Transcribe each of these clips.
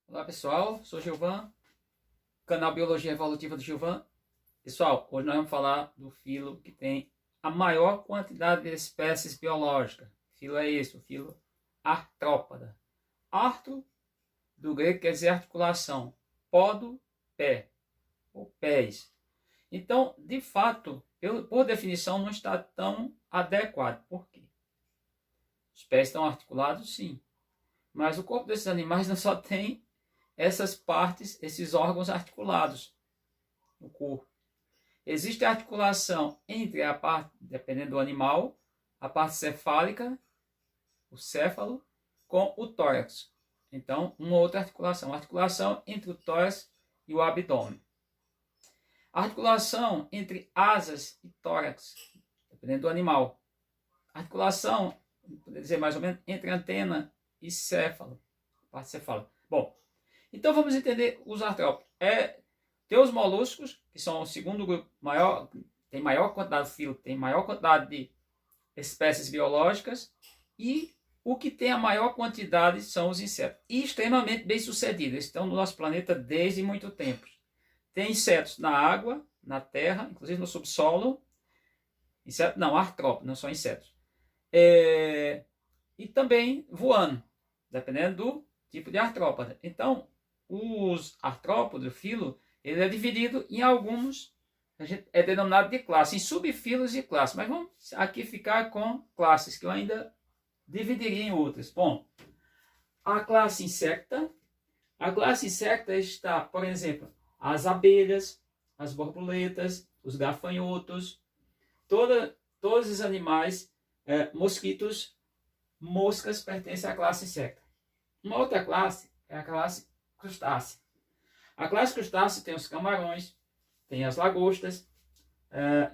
Olá pessoal, sou Gilvan, canal Biologia Evolutiva do Gilvan. Pessoal, hoje nós vamos falar do filo que tem a maior quantidade de espécies biológicas. Filo é esse, o filo Artrópoda. Artro, do grego, quer dizer articulação. Podo, pé, ou pés. Então, de fato, por definição, não está tão adequado. Por quê? Os pés estão articulados, sim. Mas o corpo desses animais não só tem essas partes, esses órgãos articulados no corpo. Existe articulação entre a parte, dependendo do animal, a parte cefálica, o céfalo, com o tórax. Então, uma outra articulação. Articulação entre o tórax e o abdômen. Articulação entre asas e tórax, dependendo do animal. Articulação, poderia dizer mais ou menos, entre antena e céfalo, parte cefálica. Bom, então vamos entender os artrópodes. Tem os moluscos, que são o segundo grupo maior, tem maior quantidade de filo, tem maior quantidade de espécies biológicas, e o que tem a maior quantidade são os insetos. E extremamente bem sucedidos, eles estão no nosso planeta desde muito tempo. Tem insetos na água, na terra, inclusive no subsolo. Insetos, não, artrópodes, não são insetos. E também voando, dependendo do tipo de artrópode. Então, os artrópodes, o filo, ele é dividido em alguns, é denominado de classe, em subfilos e classes. Mas vamos aqui ficar com classes, que eu ainda dividiria em outras. Bom, a classe insecta. A classe insecta está, por exemplo, as abelhas, as borboletas, os gafanhotos, todos os animais, mosquitos, moscas pertencem à classe insecta. Uma outra classe é a classe crustácea. A classe crustácea tem os camarões, tem as lagostas,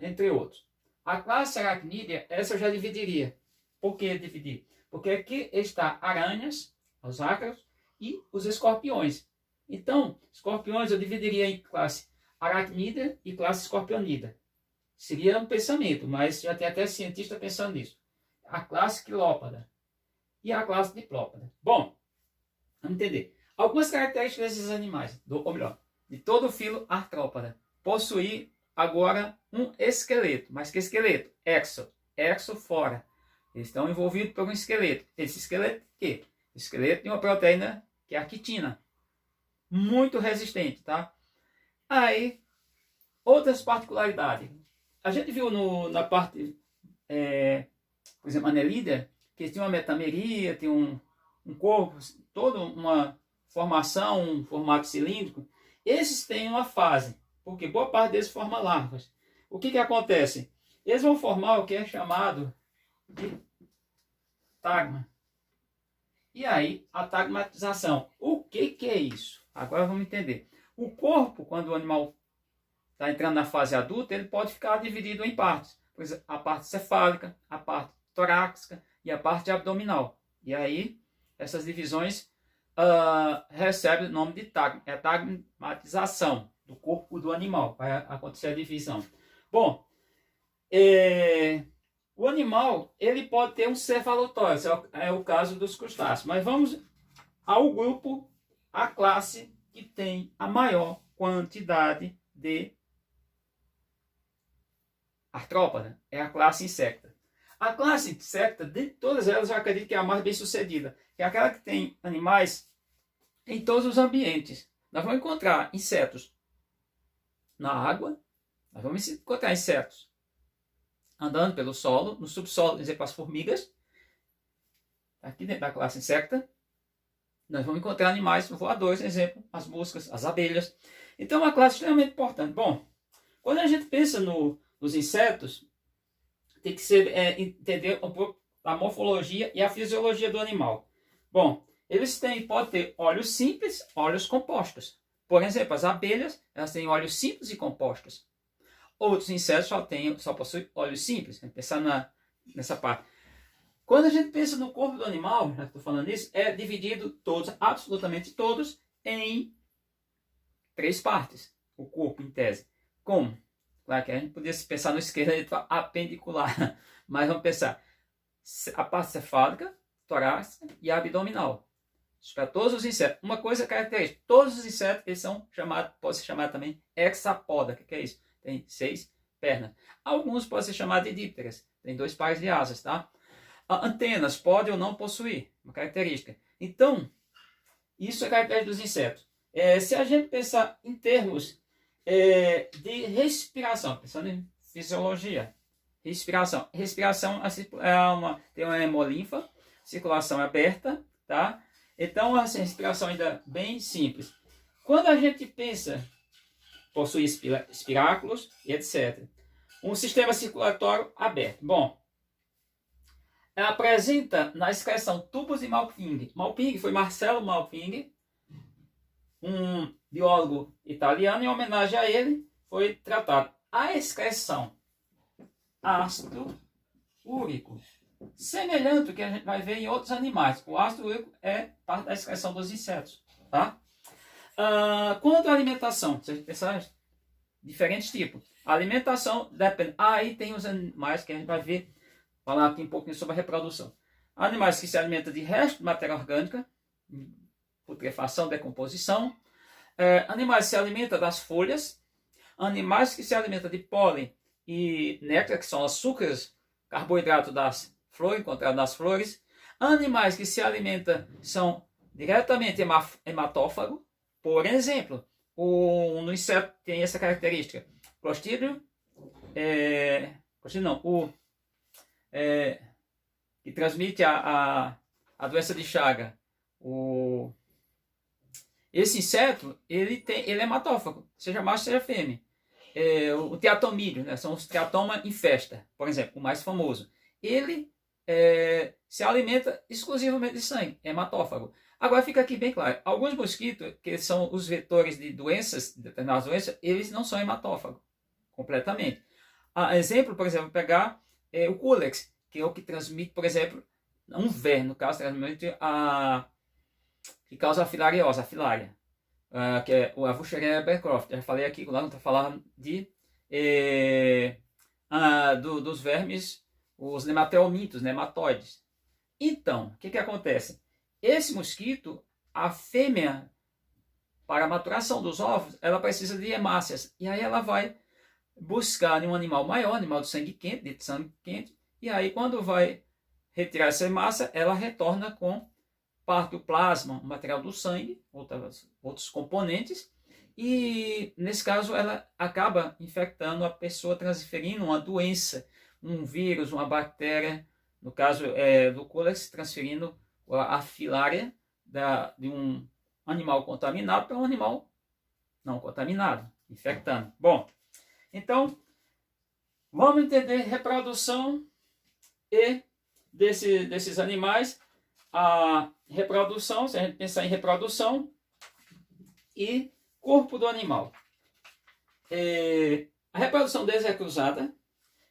entre outros. A classe aracnídea, essa eu já dividiria. Por que dividir? Porque aqui está aranhas, os ácaros, e os escorpiões. Então, escorpiões eu dividiria em classe aracnídea e classe escorpionida. Seria um pensamento, mas já tem até cientista pensando nisso. A classe quilópoda e a classe diplópoda. Bom, vamos entender. Algumas características desses animais, ou melhor, de todo o filo artrópoda. Possuir agora um esqueleto. Mas que esqueleto? Exo fora. Eles estão envolvidos por um esqueleto. Esse esqueleto o quê? O esqueleto tem uma proteína que é a quitina. Muito resistente, tá? Aí, outras particularidades. A gente viu na parte, por exemplo, Annelida, que tem uma metameria, tem um corpo, toda uma formação, um formato cilíndrico. Esses têm uma fase, porque boa parte deles forma larvas. O que acontece? Eles vão formar o que é chamado de tagma. E aí, a tagmatização. O que é isso? Agora vamos entender. O corpo, quando o animal está entrando na fase adulta, ele pode ficar dividido em partes. Por exemplo, a parte cefálica, a parte torácica e a parte abdominal. E aí, essas divisões recebem o nome de tagma. É a tagmatização do corpo do animal. Vai acontecer a divisão. Bom, o animal ele pode ter um cefalotórax, é o caso dos crustáceos. Mas vamos ao grupo, a classe que tem a maior quantidade de artrópoda, é a classe insecta. A classe insecta, de todas elas, eu acredito que é a mais bem sucedida, que é aquela que tem animais em todos os ambientes. Nós vamos encontrar insetos na água, nós vamos encontrar insetos andando pelo solo, no subsolo, por exemplo, as formigas, aqui dentro da classe insecta. Nós vamos encontrar animais voadores, por exemplo, as moscas, as abelhas. Então, é uma classe extremamente importante. Bom, quando a gente pensa nos insetos, tem que entender um pouco a morfologia e a fisiologia do animal. Bom, eles podem ter olhos simples, olhos compostos. Por exemplo, as abelhas, elas têm olhos simples e compostos. Outros insetos só possuem olhos simples. Vamos pensar nessa parte. Quando a gente pensa no corpo do animal, já estou falando isso, é dividido todos, absolutamente todos, em 3 partes. O corpo, em tese. Como? Claro que a gente poderia pensar no esqueleto apendicular, mas vamos pensar a parte cefálica, torácica e abdominal. para todos os insetos. Uma coisa característica, todos os insetos eles são chamados, pode ser chamado também hexapoda. O que é isso? Tem 6 pernas. Alguns podem ser chamados de dípteras, tem 2 pares de asas, tá? Antenas pode ou não possuir, uma característica. Então, isso é característica dos insetos. Se a gente pensar em termos de respiração, pensando em fisiologia, respiração tem uma hemolinfa, circulação aberta, tá? Então, assim, respiração ainda bem simples. Quando a gente pensa, possui espiráculos e etc. Um sistema circulatório aberto. Bom, apresenta na excreção tubos de Malpighi. Malpighi foi Marcello Malpighi, um biólogo italiano, em homenagem a ele, foi tratado a excreção ácido úrico, semelhante ao que a gente vai ver em outros animais. O ácido úrico é parte da excreção dos insetos, tá? Quanto à alimentação, vocês pensaram? Diferentes tipos. A alimentação depende. Aí tem os animais que a gente vai ver, falar aqui um pouquinho sobre a reprodução. Animais que se alimentam de resto de matéria orgânica, putrefação, decomposição. Animais que se alimentam das folhas. Animais que se alimentam de pólen e néctar, que são açúcares, carboidrato das flores, encontrado nas flores. Animais que se alimentam são diretamente hematófagos. Por exemplo, no inseto tem essa característica. Clostridium, que transmite a doença de Chagas. Esse inseto, ele é hematófago, seja macho, seja fêmea. O teatomídeo, né, são os teatoma infesta, por exemplo, o mais famoso. Ele se alimenta exclusivamente de sangue, é hematófago. Agora fica aqui bem claro, alguns mosquitos, que são os vetores de doenças, de determinadas doenças, eles não são hematófagos, completamente. Exemplo, por exemplo, pegar o Culex, que é o que transmite, por exemplo, um verme, no caso, transmite que causa a filariose, a filária. Que é o Avuxeria Abercroft. Já falei aqui, lá não estou falando dos vermes, os nematelmintos, nematóides. Então, o que acontece? Esse mosquito, a fêmea, para a maturação dos ovos, ela precisa de hemácias. E aí ela vai buscar em um animal maior, animal de sangue quente, e aí quando vai retirar essa hemácia, ela retorna com parte do plasma, o material do sangue, outros componentes, e nesse caso ela acaba infectando a pessoa, transferindo uma doença, um vírus, uma bactéria, no caso do Culex, transferindo a filária de um animal contaminado para um animal não contaminado, infectando. Bom, então vamos entender reprodução e desses animais. A reprodução, se a gente pensar em reprodução e corpo do animal. A reprodução deles é cruzada.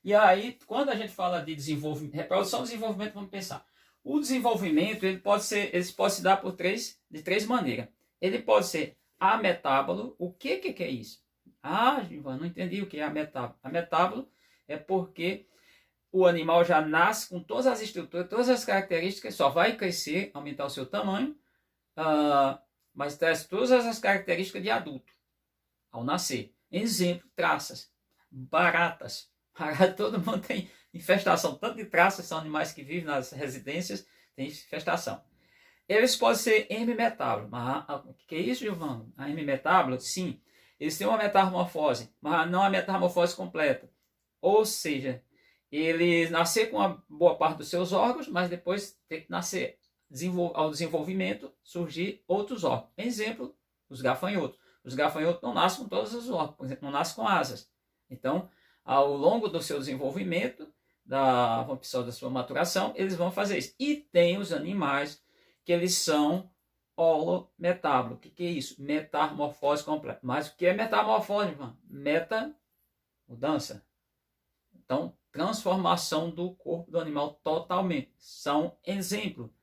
E aí, quando a gente fala de desenvolvimento, reprodução e desenvolvimento, vamos pensar. O desenvolvimento ele pode se dar de três maneiras. Ele pode ser ametábolo. O que é isso? Gilvan, não entendi o que é ametábolo. Ametábolo é porque o animal já nasce com todas as estruturas, todas as características, só vai crescer, aumentar o seu tamanho, mas traz todas as características de adulto ao nascer. Exemplo, traças, baratas. Todo mundo tem infestação, tanto de traças, são animais que vivem nas residências, tem infestação. Eles podem ser hemimetábulos. Mas o que é isso, Giovanni? A hemimetábulo, sim, eles têm uma metamorfose, mas não a metamorfose completa. Ou seja, eles nascer com uma boa parte dos seus órgãos, mas depois tem que nascer, ao desenvolvimento, surgir outros órgãos. Exemplo, os gafanhotos. Os gafanhotos não nascem com todos os órgãos, por exemplo, não nascem com asas. Então, ao longo do seu desenvolvimento, da sua maturação, eles vão fazer isso. E tem os animais que eles são holometábulos. O que é isso? Metamorfose completa. Mas o que é metamorfose, irmão? Mudança. Então, transformação do corpo do animal totalmente. São exemplo: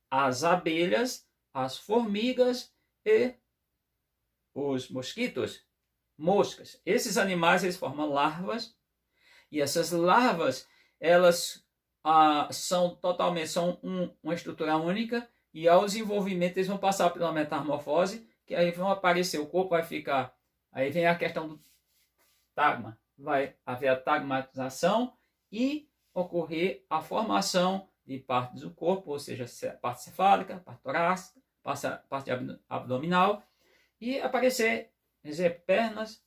as abelhas, as formigas e os mosquitos, moscas. Esses animais eles formam larvas, e essas larvas elas são uma estrutura única, e ao desenvolvimento eles vão passar por uma metamorfose, que aí vão aparecer, o corpo vai ficar, aí vem a questão do tagma, vai haver a tagmatização e ocorrer a formação de partes do corpo, ou seja, parte cefálica, parte torácica, parte abdominal, e aparecer, por exemplo, pernas,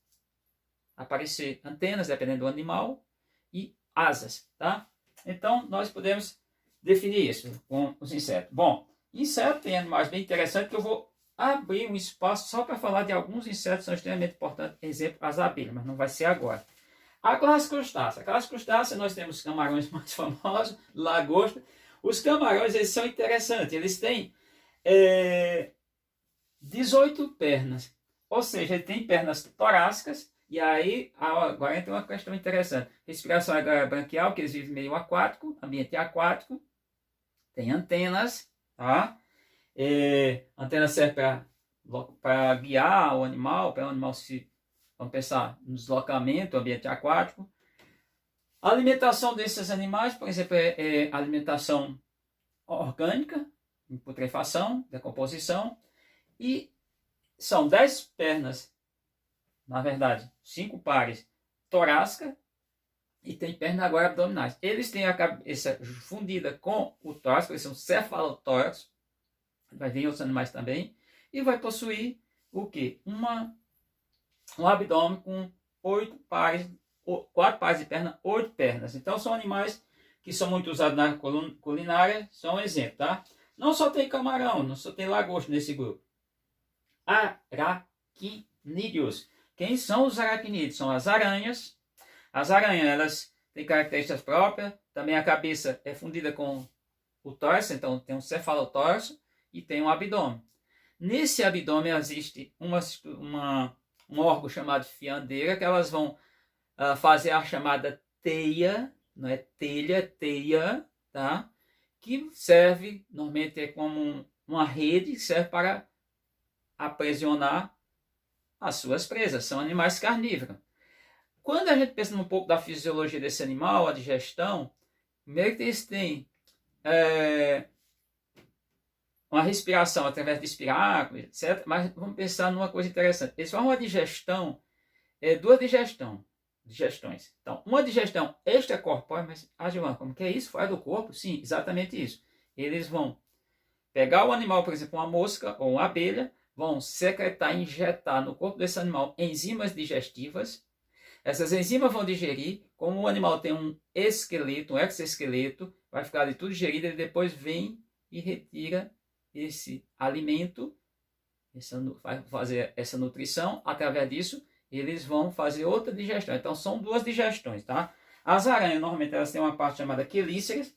aparecer antenas, dependendo do animal, e asas, tá? Então, nós podemos definir isso com os insetos. Bom, insetos tem animais bem interessantes, que eu vou abrir um espaço só para falar de alguns insetos que são extremamente importantes, exemplo, as abelhas, mas não vai ser agora. A classe crustácea. A classe crustácea, nós temos os camarões mais famosos, lagosta. Os camarões, eles são interessantes, eles têm 18 pernas, ou seja, ele tem pernas torácicas, e aí agora entra uma questão interessante. Respiração branquial, que eles vivem meio aquático, ambiente aquático, tem antenas, tá? Antenas servem para guiar o animal, para o animal se, vamos pensar, no deslocamento, ambiente aquático. A alimentação desses animais, por exemplo, é alimentação orgânica, em putrefação, decomposição, e são 10 pernas, na verdade, 5 pares torácica, e tem perna agora abdominais. Eles têm a cabeça fundida com o tórax, eles são cefalotórax, vai vir outros animais também, e vai possuir o quê? Um abdômen com 4 pares de perna, 8 pernas. Então são animais que são muito usados na culinária, são um exemplo, tá? Não só tem camarão, não só tem lagosta nesse grupo. Aracnídeos. Quem são os aracnídeos? São as aranhas. As aranhas, elas têm características próprias. Também a cabeça é fundida com o tórax, então tem um cefalotórax e tem um abdômen. Nesse abdômen existe um órgão chamado fiandeira, que elas vão fazer a chamada teia, não é telha, é teia, tá? Que serve, normalmente é como uma rede, que serve para aprisionar as suas presas. São animais carnívoros. Quando a gente pensa um pouco da fisiologia desse animal, a digestão, primeiro que eles têm uma respiração através de espiráculo, etc. Mas vamos pensar numa coisa interessante. Eles fazem uma digestão, duas digestões. Então, uma digestão extracorpórea, mas, Gilvan, como que é isso? Fora do corpo? Sim, exatamente isso. Eles vão pegar o animal, por exemplo, uma mosca ou uma abelha, vão secretar, injetar no corpo desse animal enzimas digestivas. Essas enzimas vão digerir, como o animal tem um esqueleto, um exoesqueleto, vai ficar ali tudo digerido, ele depois vem e retira esse alimento, vai fazer essa nutrição, através disso eles vão fazer outra digestão. Então são duas digestões, tá? As aranhas, normalmente elas têm uma parte chamada quelíceras,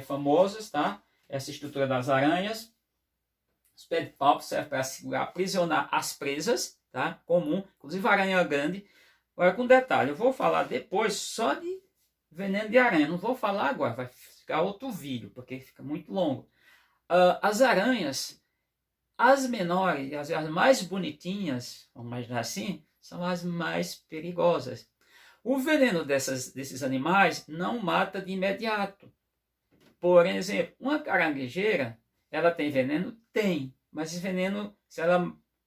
famosas, tá? Essa estrutura das aranhas. Os pedipalpos servem para segurar, aprisionar as presas, tá? Comum, inclusive a aranha grande. Agora, com detalhe, eu vou falar depois só de veneno de aranha. Não vou falar agora, vai ficar outro vídeo, porque fica muito longo. As aranhas, as menores, as mais bonitinhas, vamos imaginar assim, são as mais perigosas. O veneno desses animais não mata de imediato. Por exemplo, uma caranguejeira, ela tem veneno? Tem. Mas esse veneno, se ela,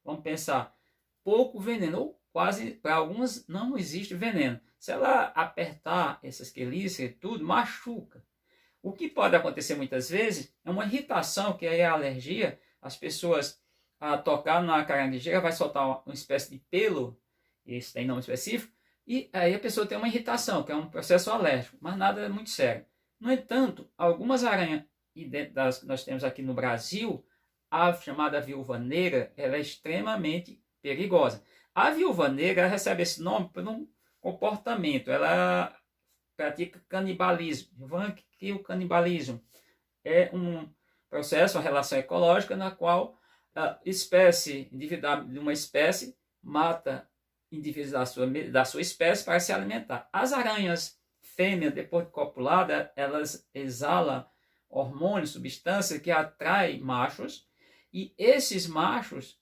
vamos pensar, pouco veneno, ou quase, para algumas não existe veneno. Se ela apertar essas quelíceras e tudo, machuca. O que pode acontecer muitas vezes é uma irritação, que é a alergia. As pessoas, a tocar na caranguejeira, vai soltar uma espécie de pelo, esse tem nome específico, e aí a pessoa tem uma irritação, que é um processo alérgico, mas nada é muito sério. No entanto, algumas aranhas, e dentro das que nós temos aqui no Brasil, a chamada viúva negra, ela é extremamente perigosa. A viúva negra recebe esse nome por um comportamento, ela pratica canibalismo. Que o canibalismo é um processo, uma relação ecológica na qual a espécie individual de uma espécie mata indivíduos da sua espécie para se alimentar. As aranhas fêmeas, depois de copulada, elas exalam hormônios, substâncias que atraem machos, e esses machos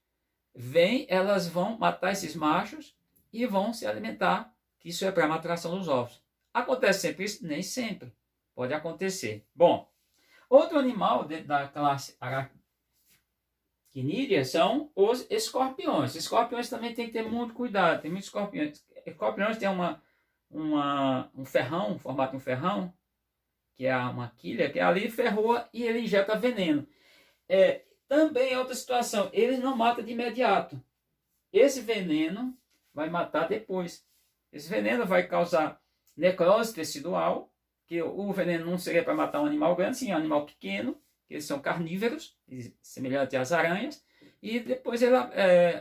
elas vão matar esses machos e vão se alimentar, que isso é para a maturação dos ovos. Acontece sempre isso? Nem sempre. Pode acontecer. Bom, outro animal dentro da classe quinídea são os escorpiões. Escorpiões também tem que ter muito cuidado. Tem muitos escorpiões. Escorpiões tem um ferrão, um formato de um ferrão, que é uma quilha, que ali ferroa e ele injeta veneno. Também é outra situação. Ele não mata de imediato. Esse veneno vai matar depois. Esse veneno vai causar necrose tecidual, que o veneno não seria para matar um animal grande, sim, um animal pequeno, que eles são carnívoros, semelhante às aranhas, e depois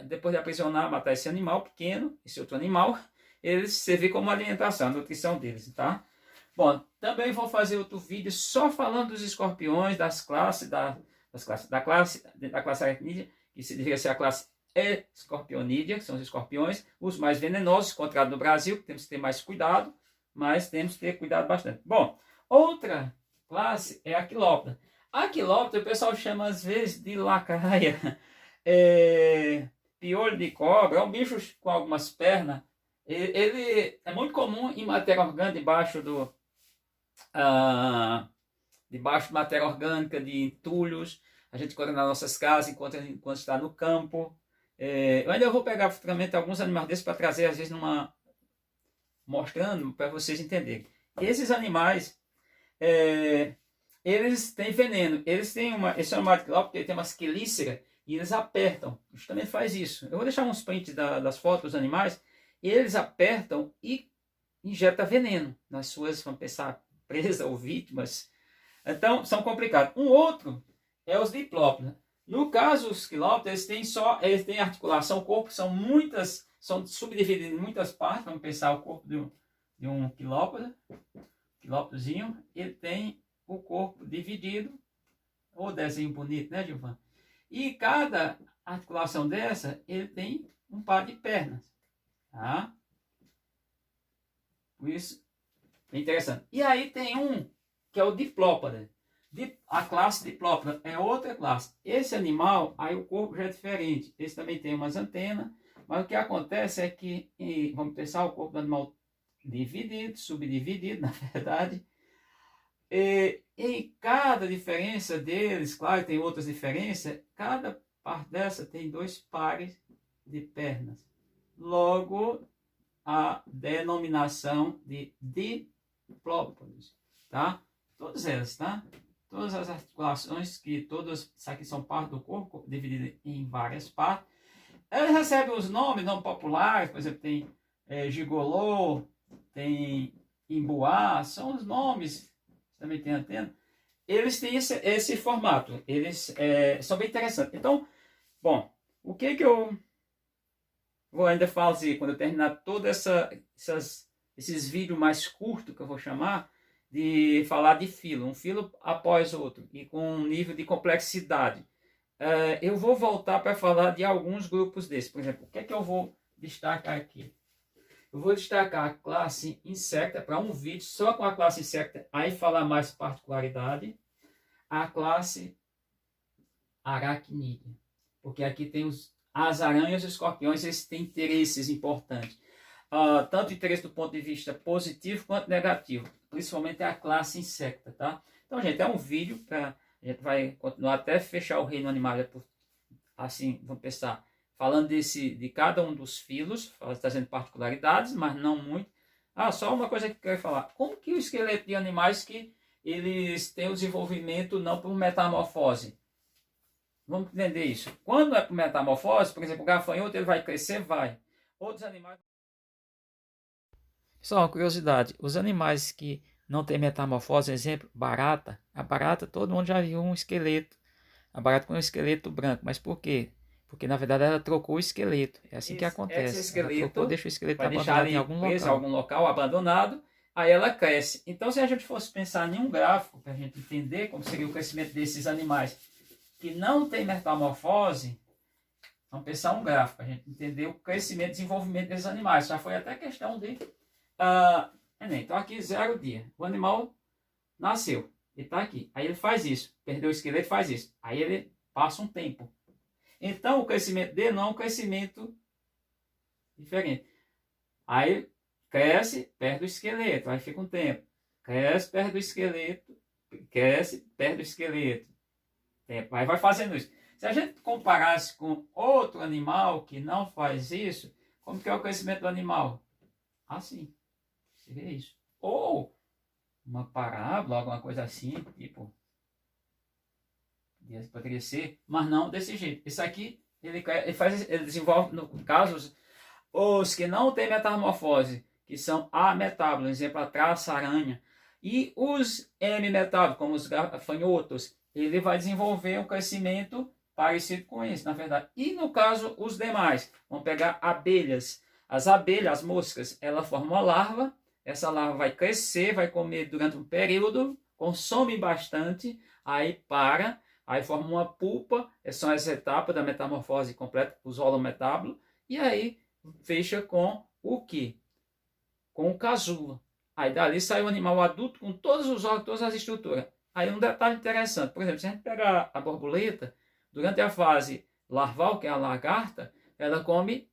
depois de aprisionar, matar esse animal pequeno, esse outro animal, eles servem como alimentação, a nutrição deles, tá? Bom, também vou fazer outro vídeo só falando dos escorpiões, da classe Aracnídea, que deveria ser a classe Escorpionídea, que são os escorpiões, os mais venenosos, encontrados no Brasil, que temos que ter mais cuidado, mas temos que ter cuidado bastante. Bom, outra classe é a Quilóptera. A Quilóptera o pessoal chama às vezes de lacraia, piolho de cobra, é um bicho com algumas pernas. Ele é muito comum em matéria orgânica, debaixo de matéria orgânica, de entulhos. A gente encontra nas nossas casas, encontra quando está no campo. Eu ainda vou pegar futuramente alguns animais desses para trazer, às vezes, mostrando para vocês entenderem. Esses animais, eles têm veneno. Eles têm esse animal de Quilóptera, ele tem umas quelíceras e eles apertam. Justamente faz isso. Eu vou deixar uns prints das fotos dos animais. Eles apertam e injetam veneno nas suas, vamos pensar, presas ou vítimas. Então, são complicados. Um outro é os diplópodes. No caso, os quilópteros, eles têm articulação, o corpo são subdivididos em muitas partes. Vamos pensar o corpo de um quilópterozinho, ele tem o corpo dividido, o desenho bonito, né, Gilvan? E cada articulação dessa, ele tem um par de pernas, tá? Por isso, é interessante. E aí tem um, que é o diplópode. A classe diplópode é outra classe. Esse animal, aí o corpo já é diferente. Esse também tem umas antenas, mas o que acontece é que, vamos pensar, o corpo do animal dividido, subdividido, na verdade. Em cada diferença deles, claro, tem outras diferenças, cada parte dessa tem 2 pares de pernas. Logo, a denominação de diplópodes, tá? Todas elas, tá? Todas as articulações, isso aqui são partes do corpo, divididas em várias partes. Elas recebem os nomes não populares, por exemplo, tem gigolô, tem imbuá, são os nomes, também tem antena. Eles têm esse formato, eles são bem interessantes. Então, bom, o que eu vou ainda fazer quando eu terminar todos esses vídeos mais curtos, que eu vou chamar, de falar de filo, um filo após outro, e com um nível de complexidade. Eu vou voltar para falar de alguns grupos desses. Por exemplo, o que é que eu vou destacar aqui? Eu vou destacar a classe Insecta para um vídeo só com a classe Insecta, aí falar mais particularidade. A classe Aracnídea, porque aqui tem as aranhas e os escorpiões, eles têm interesses importantes. Tanto interesse do ponto de vista positivo quanto negativo, principalmente a classe Insecta, tá? Então, gente, é um vídeo para a gente vai continuar até fechar o reino animal, assim, vamos pensar, falando de cada um dos filos, trazendo particularidades, mas não muito. Só uma coisa que eu quero falar. Como que o esqueleto de animais que eles têm o desenvolvimento não por metamorfose? Vamos entender isso. Quando é por metamorfose, por exemplo, o gafanhoto, ele vai crescer? Vai. Outros animais... Só uma curiosidade, os animais que não têm metamorfose, exemplo, barata. A barata, todo mundo já viu um esqueleto. A barata com um esqueleto branco. Mas por quê? Porque, na verdade, ela trocou o esqueleto. É assim que acontece. Esse esqueleto, ela trocou, deixa o esqueleto abandonado em algum local abandonado, aí ela cresce. Então, se a gente fosse pensar em um gráfico, para a gente entender como seria o crescimento desses animais que não tem metamorfose, vamos pensar um gráfico, para a gente entender o crescimento e desenvolvimento desses animais. Já foi até questão de... então, aqui 0 dia. O animal nasceu. Ele está aqui. Aí ele faz isso. Perdeu o esqueleto, faz isso. Aí ele passa um tempo. Então, o crescimento dele não é um crescimento diferente. Aí cresce, perde o esqueleto. Aí fica um tempo. Cresce, perde o esqueleto. Cresce, perde o esqueleto. Tempo. Aí vai fazendo isso. Se a gente comparasse com outro animal que não faz isso, como que é o crescimento do animal? Assim. Seria isso. Ou uma parábola, alguma coisa assim, tipo, poderia ser, mas não desse jeito. Isso aqui, ele desenvolve, no caso, os que não têm metamorfose, que são ametábulos, exemplo, a traça, aranha, e os M-metábulos, como os gafanhotos, ele vai desenvolver um crescimento parecido com esse, na verdade. E no caso, os demais, vamos pegar abelhas. As abelhas, as moscas, ela forma uma larva, essa larva vai crescer, vai comer durante um período, consome bastante, aí para, aí forma uma pulpa, são as etapas da metamorfose completa, os holometábulos, e aí fecha com o quê? Com o casulo. Aí dali sai o animal adulto com todos os órgãos, todas as estruturas. Aí um detalhe interessante, por exemplo, se a gente pegar a borboleta, durante a fase larval, que é a lagarta, ela come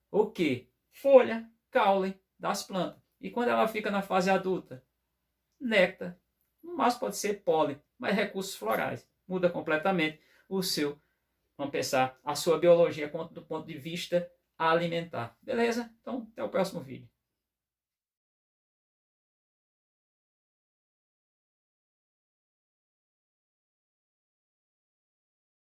o quê? Folha, caule das plantas. E quando ela fica na fase adulta? Néctar. No máximo pode ser pólen, mas recursos florais. Muda completamente o seu, vamos pensar, a sua biologia do ponto de vista alimentar. Beleza? Então, até o próximo vídeo.